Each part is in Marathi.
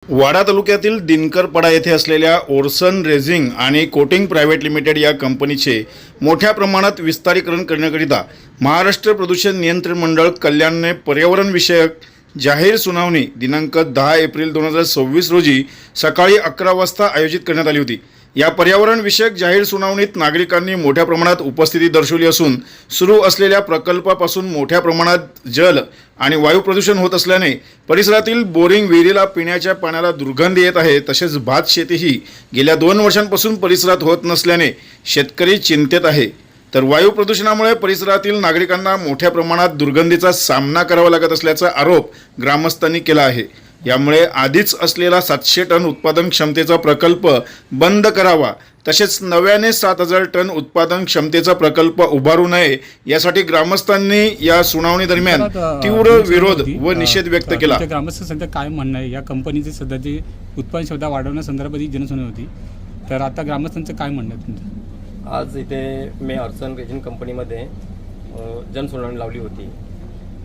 वाडा तालुक्यातील दिनकरपाडा येथे असलेल्या ओरसन रेझिंग आणि कोटिंग प्रायव्हेट लिमिटेड या कंपनीचे मोठ्या प्रमाणात विस्तारीकरण करण्याकरिता महाराष्ट्र प्रदूषण नियंत्रण मंडळ कल्याणने पर्यावरण विषयक जाहीर सुनावणी दिनांक 10 एप्रिल 2026 रोजी सकाळी 11 वाजता आयोजित करण्यात आली होती। या पर्यावरण विषयक जाहीर सुनावणीत नागरिकांनी मोठ्या प्रमाणात उपस्थिती दर्शवली असून सुरू असलेल्या प्रकल्पापासून मोठ्या प्रमाणात जल आणि वायू प्रदूषण होत असल्याने परिसरातील बोरिंग विहिरीला पिण्याच्या पाण्याला दुर्गंध येत आहे। तसेच भात शेतीही गेल्या 2 वर्षांपासून परिसरात होत नसल्याने शेतकरी चिंतेत आहे। तर वायू प्रदूषणामुळे परिसरातील नागरिकांना मोठ्या प्रमाणात दुर्गंधीचा सामना करावा लागत असल्याचा आरोप ग्रामस्थांनी केला आहे। यामुळे आधीच असलेला 700 टन उत्पादन क्षमतेचा प्रकल्प बंद करावा, तसेच नव्याने 7000 टन उत्पादन क्षमतेचा प्रकल्प उभारू नये यासाठी ग्रामस्थांनी या सुनावणी दरम्यान तीव्र विरोध व निषेध व्यक्त केला। ग्रामस्थ सध्या काय म्हणणं आहे या कंपनीचे सध्याची उत्पादन क्षमता वाढवण्यासंदर्भात जनसुनावणी होती, तर आता ग्रामस्थांचं काय म्हणणं आहे तुमचं? आज इथे मी ओरसन रेझिंग कंपनीमध्ये जनसुनावणी लावली होती।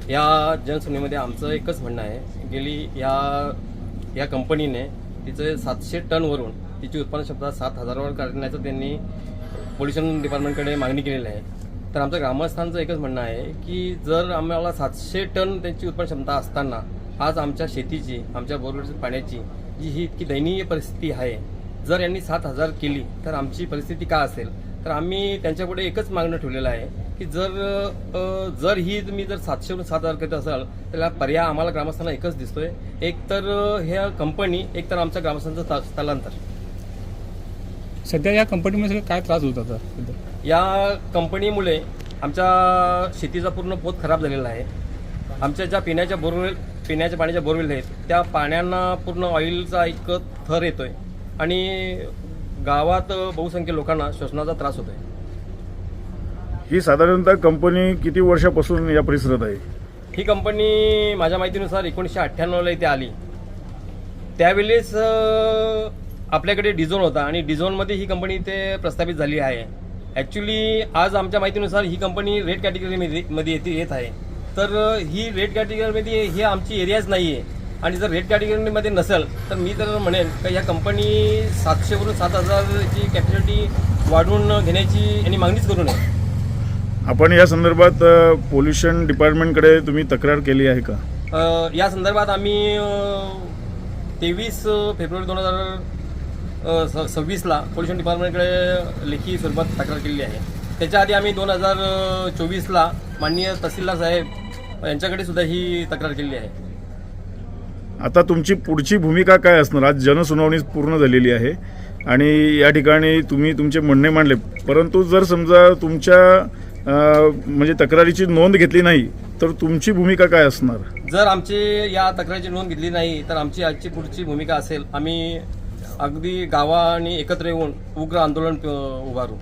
या जनसुनावणीमध्ये आमचं एकच म्हणणं आहे, गेली या कंपनीने तिचे 700 टनवरून तिची उत्पादन क्षमता 7000वर करण्याचं त्यांनी पोल्युशन डिपार्टमेंटकडे मागणी केलेली आहे। तर आमचं ग्रामस्थांचं एकच म्हणणं आहे की जर आम्हाला 700 टन त्यांची उत्पादन क्षमता असताना आज आमच्या शेतीची, आमच्या बोरवेलच्या पाण्याची जी ही इतकी दयनीय परिस्थिती आहे, जर यांनी 7000 केली तर आमची परिस्थिती काय असेल? तर आम्ही त्यांच्यापुढे एकच मागणं ठेवलेलं आहे की जर ही तुम्ही जर 700 वरून 7000 करत असाल तर या पर्याय आम्हाला ग्रामस्थांना एकच दिसतोय, एक तर ह्या कंपनी, एक तर आमच्या ग्रामस्थांचं स्थलांतर। सध्या या कंपनीमध्ये काय त्रास होत होता? या कंपनीमुळे आमच्या शेतीचा पूर्ण पोत खराब झालेला आहे। आमच्या ज्या पिण्याच्या पाण्याच्या बोरवेल आहेत त्या पाण्यांना पूर्ण ऑइलचा एक थर येतोय आणि गावात बहुसंख्य लोकांना श्वसनाचा त्रास होतोय। ही साधारणतः कंपनी किती वर्षापासून या परिसरात आहे? ही कंपनी माझ्या माहितीनुसार 1998ला इथे आली। त्यावेळेस आपल्याकडे डिझोन होता आणि डिझोनमध्ये ही कंपनी इथे प्रस्थापित झाली आहे। ॲक्च्युली आज आमच्या माहितीनुसार ही कंपनी रेड कॅटेगरीमध्ये येत आहे। तर ही रेड कॅटेगरीमध्ये ही आमची एरियाच नाही आहे आणि जर रेड कॅटेगरीमध्ये नसेल तर मी तर म्हणेन की ह्या कंपनी 700 वरून 7000ची कॅपॅसिटी वाढवून घेण्याची यांनी मागणीच करू नये। आपण या संदर्भात पोल्युशन डिपार्टमेंटकडे तुम्ही तक्रार केली आहे का? या संदर्भात आम्ही 23 फेब्रुवारी 2026ला पोल्युशन डिपार्टमेंटकडे लेखी स्वरूपात तक्रार केलेली आहे। त्याच्या आधी आम्ही 2024ला माननीय तहसीलदार साहेब यांच्याकडे सुद्धा ही तक्रार केलेली आहे। आता तुमची पुढची भूमिका काय असणार? आज जनसुनावणी पूर्ण झालेली आहे आणि या ठिकाणी तुम्ही तुमचे म्हणणे मांडले, परंतु जर समजा तुमच्या म्हणजे तक्रारीची नोंद घेतली नाही तर तुमची भूमिका काय असणार? जर आमची या तक्रारीची नोंद घेतली नाही तर आमची आजची पुढची भूमिका असेल, आम्ही अगदी गावाने एकत्र येऊन उग्र आंदोलन उभारू।